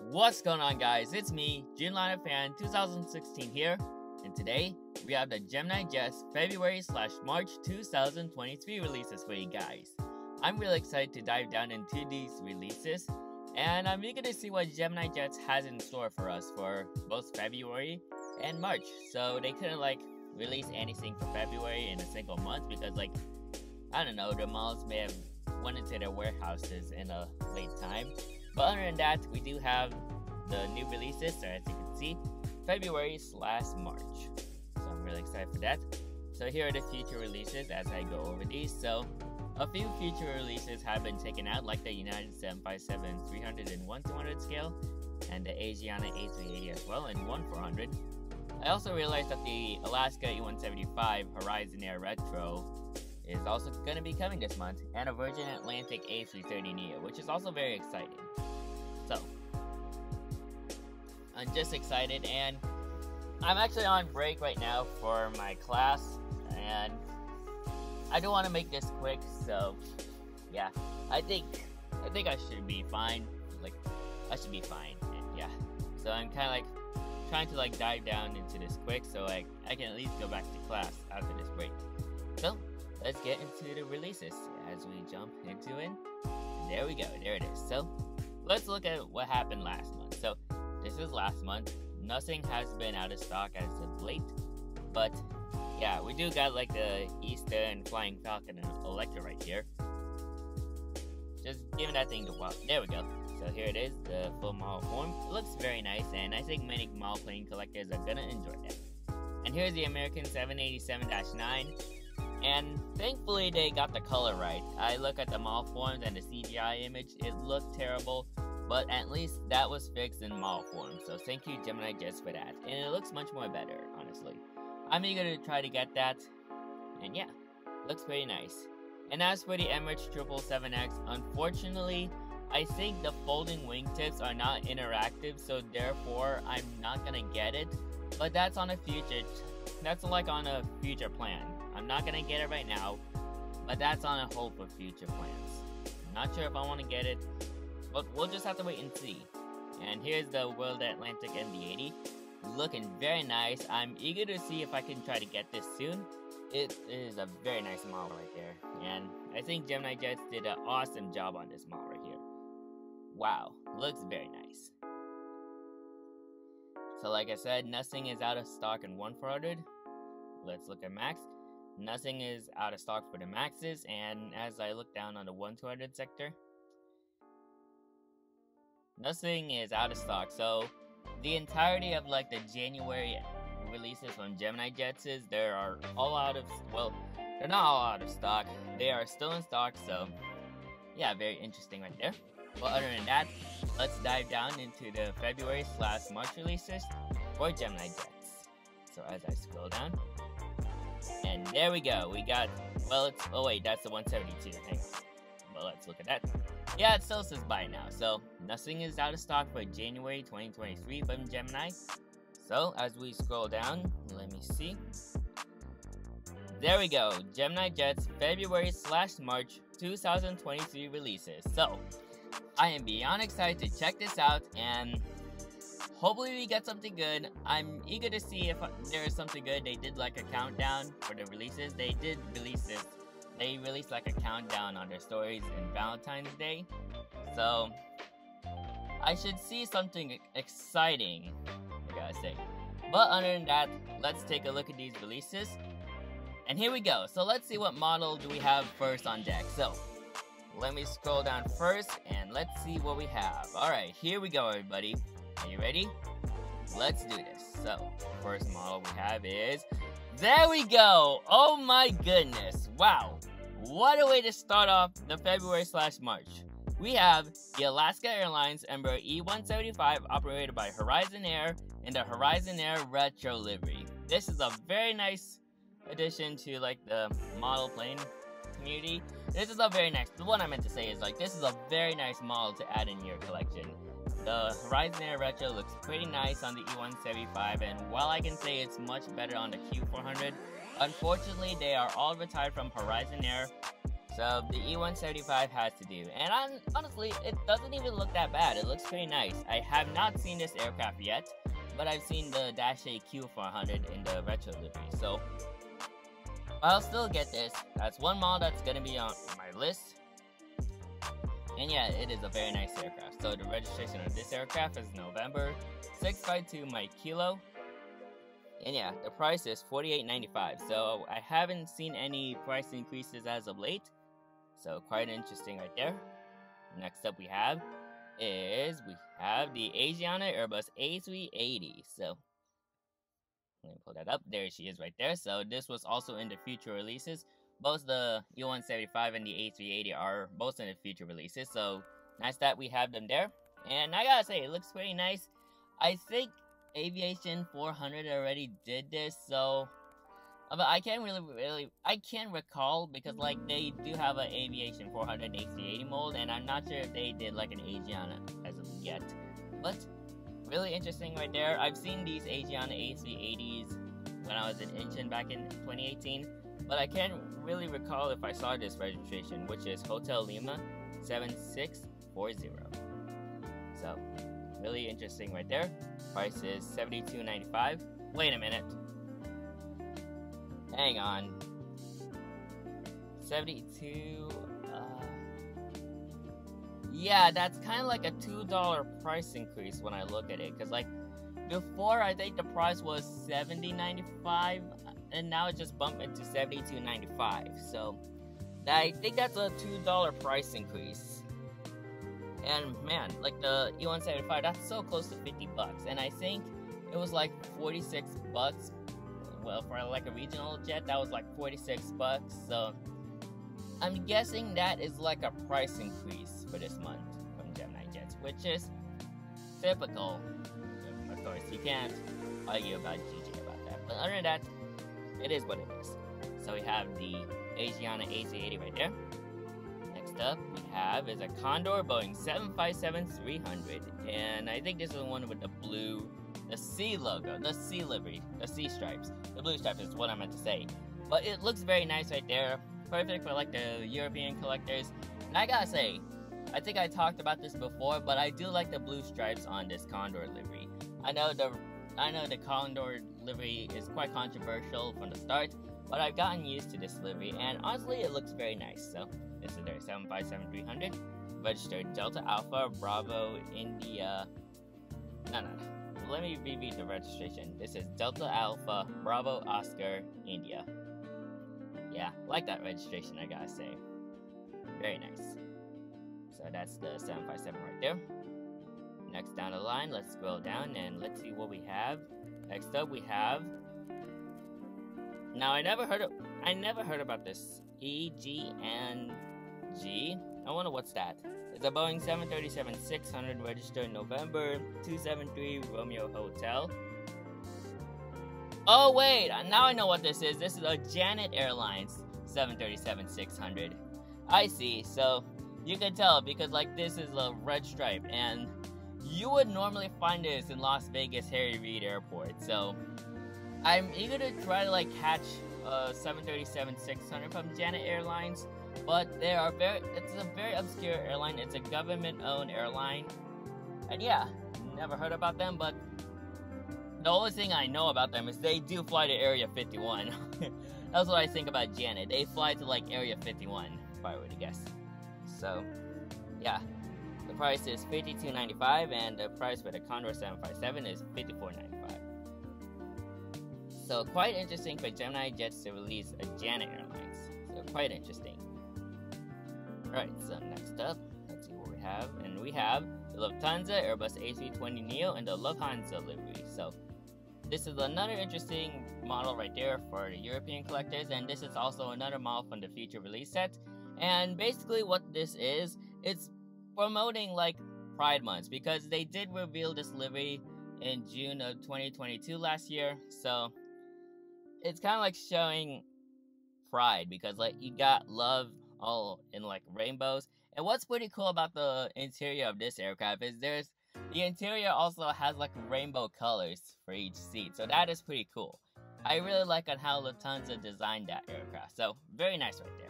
What's going on, guys? It's me, GeminiJets Fan 2016 here, and today we have the GeminiJets February/March 2023 releases for you guys. I'm really excited to dive down into these releases, and I'm eager to see what GeminiJets has in store for us for both February and March. So they couldn't release anything for February in a single month because I don't know, the malls may have went into their warehouses in a late time. But other than that, we do have the new releases, so as you can see, February/March. So I'm really excited for that. So here are the future releases as I go over these. So a few future releases have been taken out, like the United 757-300 and 1/200 scale, and the Asiana A380 as well, and 1/400. I also realized that the Alaska E175 Horizon Air Retro is also going to be coming this month, and a Virgin Atlantic A330neo, which is also very exciting. So, I'm just excited, and I'm actually on break right now for my class, and I don't want to make this quick, so yeah, I think I should be fine. I should be fine, and yeah. So I'm kind of trying to dive down into this quick, so I can at least go back to class after this break. So let's get into the releases as we jump into it. There we go, there it is. So let's look at what happened last month. So this is last month. Nothing has been out of stock as of late, but yeah, we do got the Easter and Flying Falcon and Electra right here. Just giving that thing a while. There we go. So here it is, the full model form. It looks very nice, and I think many model plane collectors are gonna enjoy that. And here's the American 787-9. And thankfully they got the color right. I look at the model forms and the CGI image, it looked terrible, but at least that was fixed in model form. So thank you GeminiJets for that. And it looks much more better, honestly. I'm eager to try to get that. And yeah, looks pretty nice. And as for the Emirates 777X, unfortunately, I think the folding wingtips are not interactive, so therefore I'm not gonna get it. But that's on a future, on a future plan. I'm not gonna get it right now, but that's on a hold for future plans. I'm not sure if I want to get it, but we'll just have to wait and see. And here's the World Atlantic MD-80, looking very nice. I'm eager to see if I can try to get this soon. It is a very nice model right there, and I think GeminiJets did an awesome job on this model right here. Wow, looks very nice. So like I said, nothing is out of stock in 1/400. Let's look at Max. Nothing is out of stock for the Maxes, and as I look down on the 1/200 sector, nothing is out of stock. So the entirety of the January releases from GeminiJets, they're all out of, well, they're not all out of stock. They are still in stock, so yeah, very interesting right there. Well, other than that, let's dive down into the February/March releases for GeminiJets. So as I scroll down, and there we go, we got, well, it's, oh wait, that's the 172, hang on. Well, let's look at that. Yeah, it still says buy now, so nothing is out of stock for January 2023 from Gemini. So, as we scroll down, let me see. There we go, GeminiJets February/March 2023 releases. So, I am beyond excited to check this out, and hopefully we get something good. I'm eager to see if there is something good. They did a countdown for the releases. They did release this. They released a countdown on their stories in Valentine's Day. So I should see something exciting, I gotta say. But other than that, let's take a look at these releases. And here we go. So let's see what model do we have first on deck. So let me scroll down first, and let's see what we have. Alright, here we go, everybody. Are you ready? Let's do this. So, first model we have is, there we go! Oh my goodness! Wow! What a way to start off the February/March. We have the Alaska Airlines Embraer E175 operated by Horizon Air in the Horizon Air Retro livery. This is a very nice addition to the model plane community. This is a very nice, what I meant to say is this is a very nice model to add in your collection. The Horizon Air Retro looks pretty nice on the E175, and while I can say it's much better on the Q400, unfortunately they are all retired from Horizon Air So the E175 has to do, and honestly, it doesn't even look that bad. It looks pretty nice. I have not seen this aircraft yet, but I've seen the Dash 8 Q400 in the retro livery, so I'll still get this. That's one model that's gonna be on my list. And yeah, it is a very nice aircraft. So the registration of this aircraft is November 652 Mike Kilo. And yeah, the price is $48.95. So I haven't seen any price increases as of late. So quite interesting right there. Next up we have the Asiana Airbus A380. So let me pull that up. There she is right there. So this was also in the future releases. Both the E175 and the A380 are both in the future releases. So nice that we have them there. And I gotta say, it looks pretty nice. I think Aviation 400 already did this, so but I can't I can't recall, because like they do have an Aviation 400 and A380 mold, and I'm not sure if they did like an Asiana as of yet. But really interesting right there. I've seen these Asiana A380s when I was in Incheon back in 2018, but I can't really recall if I saw this registration, which is Hotel Lima 7640. So really interesting right there. Price is $72.95. Wait a minute. Hang on. 72. Yeah, that's kind of like a $2 price increase when I look at it. Because, like, before I think the price was $70.95, and now it just bumped into $72.95. So, I think that's a $2 price increase. And man, like the E175, that's so close to 50 bucks. And I think it was like 46 bucks. Well, for like a regional jet, that was like 46 bucks. So I'm guessing that is like a price increase for this month from GeminiJets, which is typical. Of course, you can't argue about GG about that. But other than that, it is what it is. So we have the Asiana A380 right there. Next up we have is a Condor Boeing 757-300, and I think this is the one with the blue, the C logo, the C livery, the C stripes. The blue stripes is what I meant to say. But it looks very nice right there. Perfect for like the European collectors. And I gotta say, I think I talked about this before, but I do like the blue stripes on this Condor livery. I know the Condor livery is quite controversial from the start, but I've gotten used to this livery, and honestly it looks very nice. So this is their 757-300, registered Delta Alpha Bravo India. No. Let me reread the registration. This is Delta Alpha Bravo Oscar India. Yeah, like that registration, I gotta say. Very nice. So that's the 757 right there. Next down the line, let's scroll down and let's see what we have. Next up we have. Now I never heard about this EGNG. I wonder what's that. It's a Boeing 737-600 registered November 273 Romeo Hotel. Oh wait, now I know what this is. This is a Janet Airlines 737-600. I see. So you can tell because like this is a red stripe, and you would normally find this in Las Vegas Harry Reid Airport. So I'm eager to try to like catch a 737-600 from Janet Airlines, but it's a very obscure airline. It's a government-owned airline, and yeah, never heard about them. But the only thing I know about them is they do fly to Area 51. That's what I think about Janet. They fly to like Area 51, if I were to guess. So yeah, the price is $52.95, and the price for the Condor 757 is $54.95. So quite interesting for GeminiJets to release a Janet Airlines. So quite interesting. Alright, so next up, let's see what we have. And we have the Lufthansa Airbus A320neo and the Lufthansa livery. So this is another interesting model right there for the European collectors, and this is also another model from the future release set. And basically what this is, it's promoting like Pride Month, because they did reveal this livery in June of 2022 last year. So it's kind of like showing pride, because like you got love all in like rainbows. And what's pretty cool about the interior of this aircraft is the interior also has like rainbow colors for each seat, so that is pretty cool. I really like on how Lufthansa designed that aircraft, so very nice right there.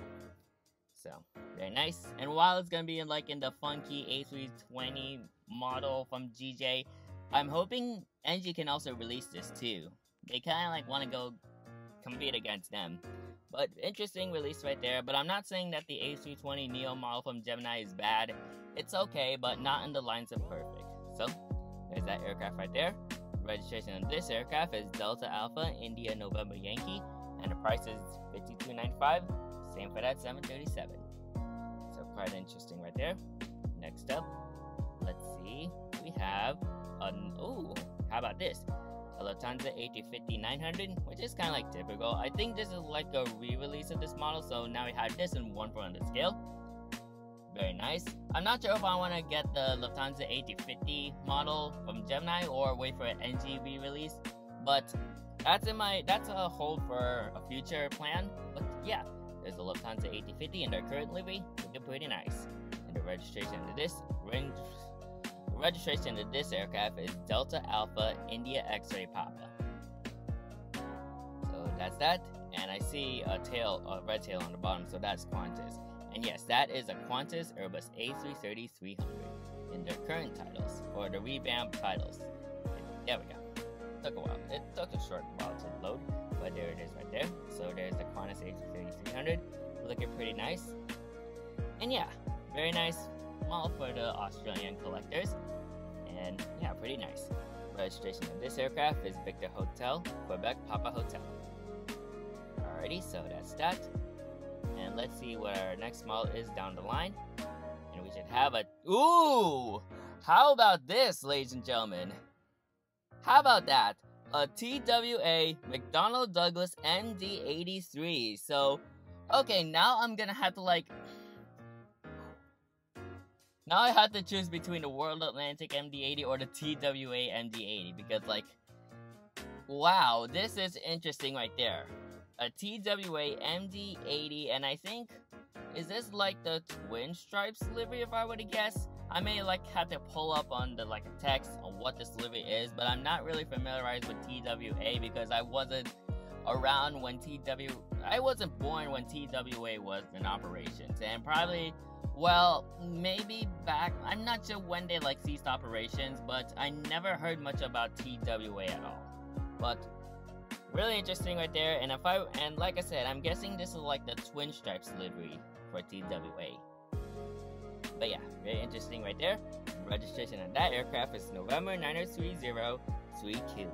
So, very nice. And while it's gonna be in the funky A320 model from GJ, I'm hoping NG can also release this too. They kind of want to go compete against them. But interesting release right there. But I'm not saying that the A320 Neo model from Gemini is bad. It's okay, but not in the lines of perfect. So, there's that aircraft right there. Registration of this aircraft is Delta Alpha India November Yankee, and the price is $52.95. Same for that 737. So quite interesting right there. Next up, let's see. We have how about this? A Lufthansa A350-900, which is kind of typical. I think this is a re-release of this model, so now we have this in 1/400 scale. Very nice. I'm not sure if I want to get the Lufthansa A350 model from Gemini or wait for an NG re-release, but that's a hold for a future plan. But yeah, there's a Lufthansa A350 in their current livery, looking pretty nice. And the registration of this aircraft is Delta Alpha India X-Ray Papa. So that's that. And I see a red tail on the bottom, so that's Qantas. And yes, that is a Qantas Airbus A330-300 in their current titles, or the revamped titles. And there we go. Took a while. It took a short while to load, but there it is right there. So there's the Qantas A330-300, looking pretty nice. And yeah, very nice model for the Australian collectors. And yeah, pretty nice. Registration of this aircraft is Victor Hotel, Quebec Papa Hotel. Alrighty, so that's that. And let's see what our next model is down the line. And we should have a... Ooh! How about this, ladies and gentlemen? How about that? A TWA McDonnell Douglas MD-83. So, okay, now I'm gonna have to now I have to choose between the World Atlantic MD-80 or the TWA MD-80 because wow, this is interesting right there. A TWA MD-80, and I think, is this the Twin Stripes livery if I were to guess? I may have to pull up on the text on what this livery is, but I'm not really familiarized with TWA because I wasn't around when I wasn't born when TWA was in operations, and probably, well, maybe back, I'm not sure when they ceased operations, but I never heard much about TWA at all. But really interesting right there, and like I said, I'm guessing this is the Twin Stripes livery for TWA. But yeah, very interesting right there. Registration of that aircraft is November 9030 3Q.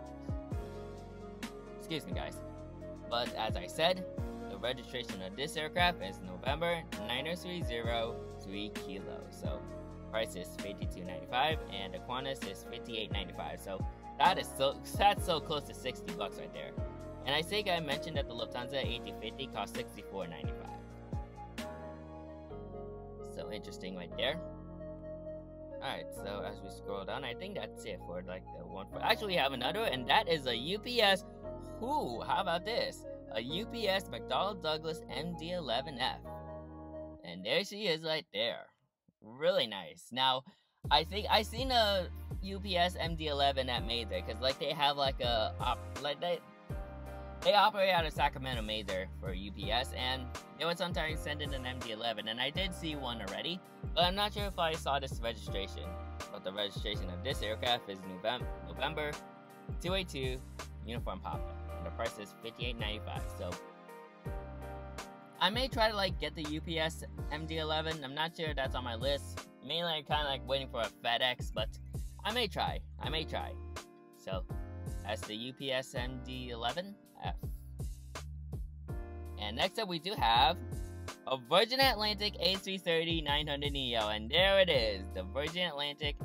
Excuse me, guys. But as I said, the registration of this aircraft is November 9030 3 kilo. So price is $52.95, and the Qantas is $58.95. So that's so close to $60 right there. And I think I mentioned that the Lufthansa A350 costs $64.95. So interesting right there. Alright, so as we scroll down, I think that's it for the one. Actually, we have another, and that is a UPS. Ooh, how about this? A UPS McDonnell Douglas MD-11F. And there she is right there. Really nice. Now, I think I seen a UPS MD-11 at Mather, because they have they operate out of Sacramento Mather for UPS, and they would sometimes send in an MD-11, and I did see one already, but I'm not sure if I saw this registration. But the registration of this aircraft is November 282 Uniform Papa, and the price is $58.95. So I may try to get the UPS MD-11. I'm not sure if that's on my list. Mainly I'm kind of waiting for a FedEx, but I may try. So that's the UPS MD-11F. And next up we do have a Virgin Atlantic A330-900 Neo, and there it is, the Virgin Atlantic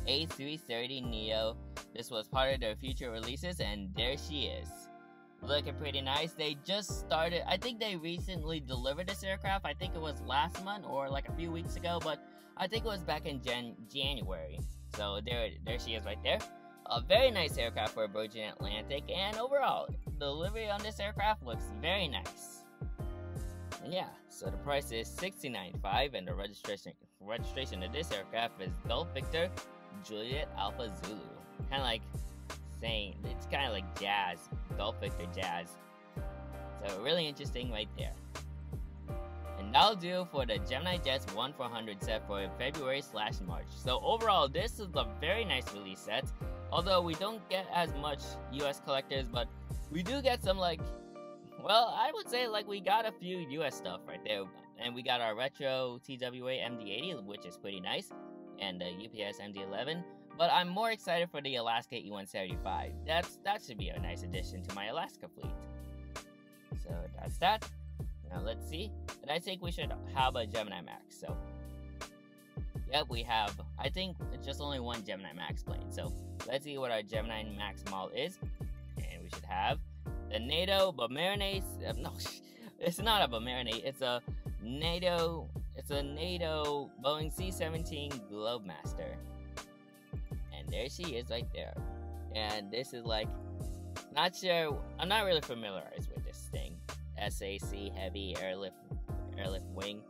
A330 Neo. This was part of their future releases, and there she is. Looking pretty nice. They just started, I think they recently delivered this aircraft. I think it was last month or a few weeks ago, but I think it was back in January. So there she is right there. A very nice aircraft for Virgin Atlantic, and overall, the delivery on this aircraft looks very nice. And yeah, so the price is $60.95, and the registration of this aircraft is Golf Victor Juliet Alpha Zulu. Kind of saying, it's kind of jazz, Golf Victor Jazz. So really interesting right there. And that'll do for the GeminiJets 1-400 set for February/March. So overall, this is a very nice release set. Although we don't get as much US collectors, but we do get some, like, well, I would say like we got a few US stuff right there. And we got our retro TWA MD-80, which is pretty nice, and the UPS MD-11. But I'm more excited for the Alaska E-175. That should be a nice addition to my Alaska fleet. So that's that. Now let's see. And I think we should have a Gemini Max. So, yep, we have, I think it's just only one Gemini Max plane. So let's see what our Gemini Max model is. And we should have the NATO Bomarine. No, it's not a Bomarine. It's a NATO Boeing C-17 Globemaster. And there she is right there. And this is like, not sure, I'm not really familiarized with this thing. SAC Heavy Airlift Wing.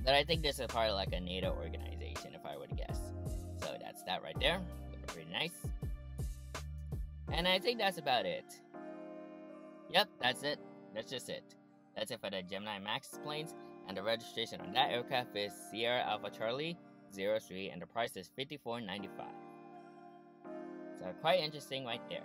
But I think this is part of like a NATO organization, if I were to guess. So that's that right there. Pretty nice. And I think that's about it. Yep, that's it. That's just it. That's it for the Gemini Max planes. And the registration on that aircraft is Sierra Alpha Charlie 03, and the price is $54.95. So quite interesting right there.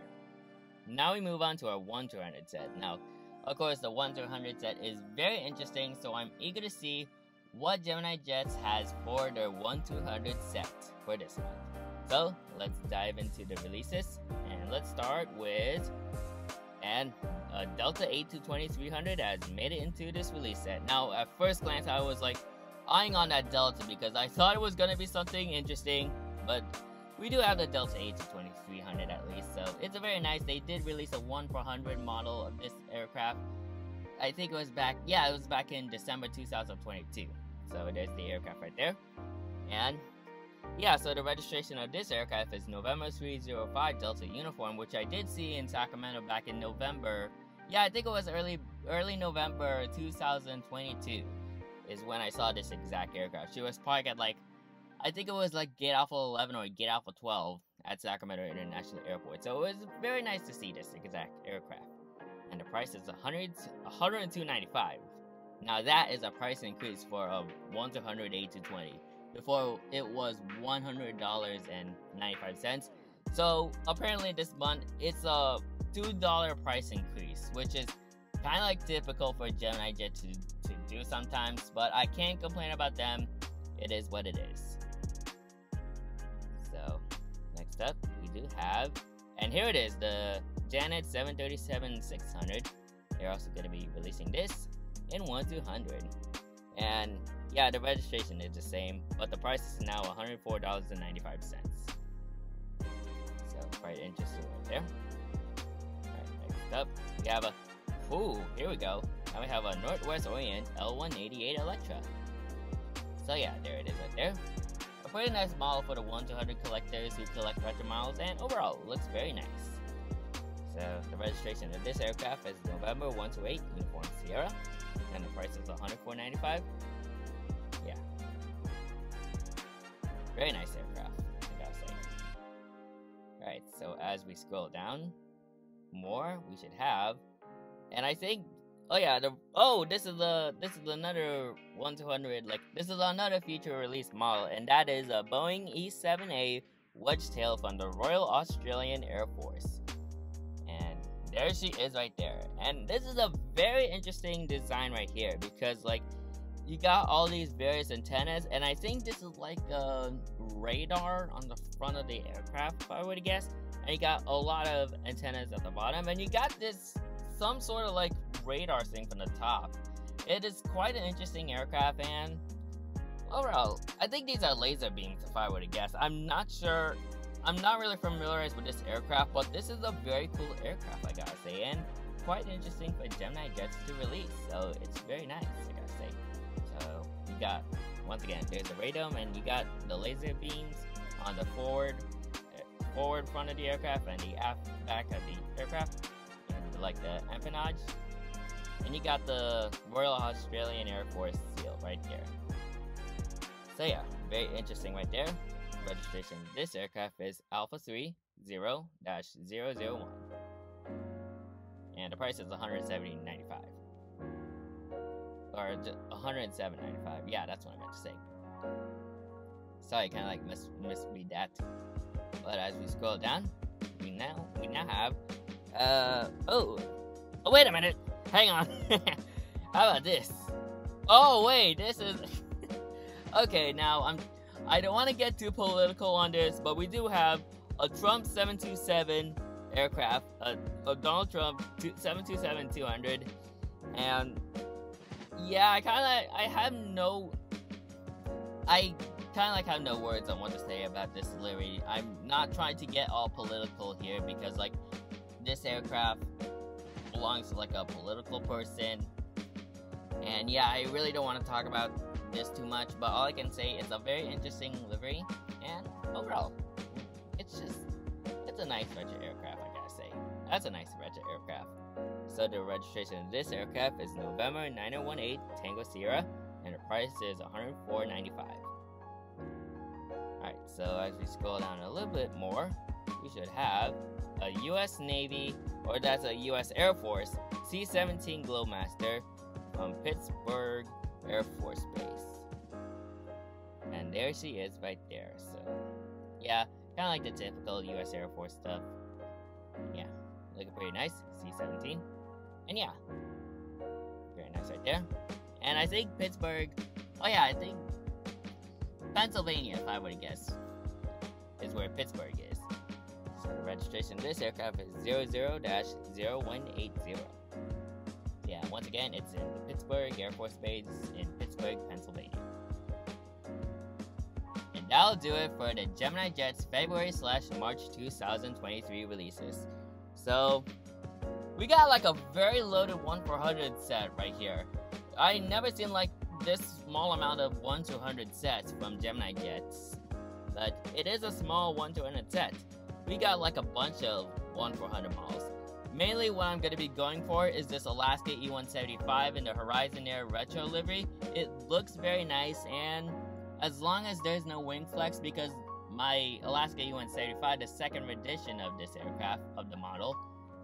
Now we move on to our 1-200 set. Now, of course, the 1-200 set is very interesting, so I'm eager to see what GeminiJets has for their 1-200 set for this month. So let's dive into the releases, and let's start with Delta 8220-300 has made it into this release set. Now, at first glance, I was like eyeing on that Delta because I thought it was going to be something interesting, but we do have the Delta 8220-300 at least, so it's a very nice. They did release a 1-400 model of this aircraft. I think it was back, yeah, it was back in December 2022. So there's the aircraft right there. And yeah, so the registration of this aircraft is November 305 Delta Uniform, which I did see in Sacramento back in November. Yeah, I think it was early November 2022 is when I saw this exact aircraft. She was parked at like, I think it was like Gate Alpha 11 or Gate Alpha 12 at Sacramento International Airport. So it was very nice to see this exact aircraft. And the price is $102.95. Now that is a price increase for a 1-200 A220. Before it was $100.95. So apparently this month it's a $2 price increase, which is kind of like typical for GeminiJet to do sometimes, but I can't complain about them. It is what it is. So next up we do have, and here it is, the Janet 737-600. They're also going to be releasing this in 1-200, and yeah, the registration is the same, but the price is now $104.95. So quite interesting right there. Alright, next up we have here we go. Now we have a Northwest Orient L188 Electra. So yeah, there it is right there. A pretty nice model for the 1-200 collectors who collect retro models, and overall looks very nice. So the registration of this aircraft is November 128 Uniform Sierra, and the price is $104.95. Yeah, very nice aircraft, I gotta say. Alright, so as we scroll down more, we should have, and I think, this is another 1-200, like, this is another future release model, and that is a Boeing E-7A Wedgetail from the Royal Australian Air Force. And there she is right there. And this is a very interesting design right here, because, like, you got all these various antennas, and I think this is like a radar on the front of the aircraft, if I were to guess. And you got a lot of antennas at the bottom, and you got this, some sort of like radar thing from the top. It is quite an interesting aircraft, and overall, I think these are laser beams, if I were to guess. I'm not sure, I'm not really familiarized with this aircraft, but this is a very cool aircraft, I gotta say, and quite interesting for GeminiJets to release, so it's very nice, I gotta say. So you got, once again, there's a radome, and you got the laser beams on the forward front of the aircraft and the aft back of the aircraft, and like the empennage, and you got the Royal Australian Air Force seal right there. So yeah, very interesting right there. Registration of this aircraft is Alpha 30-001, and the price is $170.95. or 107.95. Yeah, that's what I meant to say. Sorry, kind of like misread that. But as we scroll down, we now have oh wait a minute, hang on. How about this? Oh wait, this is okay. Now I don't want to get too political on this, but we do have a Trump 727 aircraft, a Donald Trump 727-200, and yeah, I kind of have no words on what to say about this livery. I'm not trying to get all political here because like this aircraft belongs to like a political person, and yeah, I really don't want to talk about this too much, but all I can say is a very interesting livery, and overall it's a nice retro aircraft, I gotta say. That's a nice retro aircraft. So the registration of this aircraft is November 9018 Tango Sierra, and the price is $104.95. Alright, so as we scroll down a little bit more, we should have a US Navy, or that's a US Air Force C-17 Glowmaster from Pittsburgh Air Force Base. And there she is right there. So yeah, kind of like the typical US Air Force stuff. Yeah, looking pretty nice. C-17. And yeah, very nice right there. And I think Pittsburgh, oh yeah, I think Pennsylvania, if I were to guess, is where Pittsburgh is. So the registration of this aircraft is 00-0180. Yeah, once again, it's in the Pittsburgh Air Force Base in Pittsburgh, Pennsylvania. And that'll do it for the GeminiJets February/March 2023 releases. So we got like a very loaded 1-400 set right here. I never seen like this small amount of 1-200 sets from GeminiJets, but it is a small 1-200 set. We got like a bunch of 1-400 models. Mainly what I'm going to be going for is this Alaska E-175 in the Horizon Air Retro livery. It looks very nice, and as long as there's no wing flex, because my Alaska E-175, the second edition of this aircraft, of the model,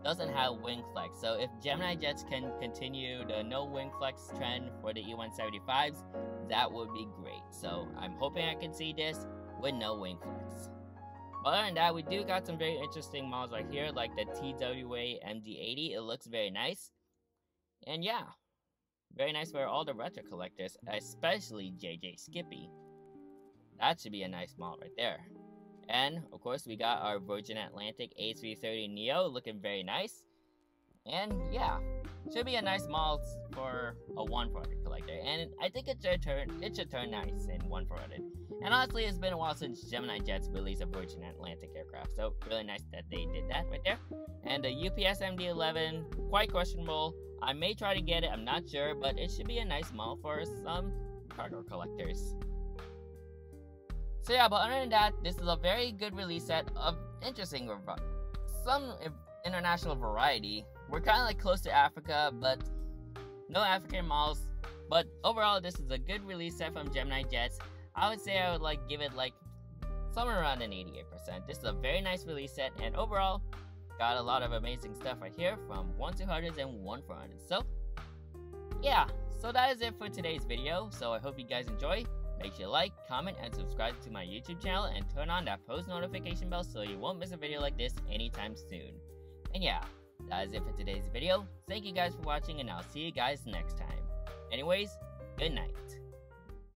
doesn't have wing flex. So if GeminiJets can continue the no wing flex trend for the E-175s, that would be great. So I'm hoping I can see this with no wing flex. Other than that, we do got some very interesting models right here, like the TWA MD-80. It looks very nice. And yeah, very nice for all the retro collectors, especially JJ Skippy. That should be a nice model right there. And of course, we got our Virgin Atlantic A330neo looking very nice. And yeah, should be a nice model for a 1-400 collector. And I think it should turn nice in 1-400. And honestly, it's been a while since GeminiJets released a Virgin Atlantic aircraft, so really nice that they did that right there. And the UPS MD-11, quite questionable. I may try to get it, I'm not sure, but it should be a nice model for some cargo collectors. So yeah, but other than that, this is a very good release set of interesting, some international variety. We're kind of like close to Africa, but no African models. But overall, this is a good release set from GeminiJets. I would say I would like give it like somewhere around an 88%. This is a very nice release set, and overall, got a lot of amazing stuff right here from 1-200s and 1-400s. So yeah, so that is it for today's video. So I hope you guys enjoy. Make sure to like, comment, and subscribe to my YouTube channel, and turn on that post notification bell so you won't miss a video like this anytime soon. And yeah, that is it for today's video. Thank you guys for watching, and I'll see you guys next time. Anyways, good night.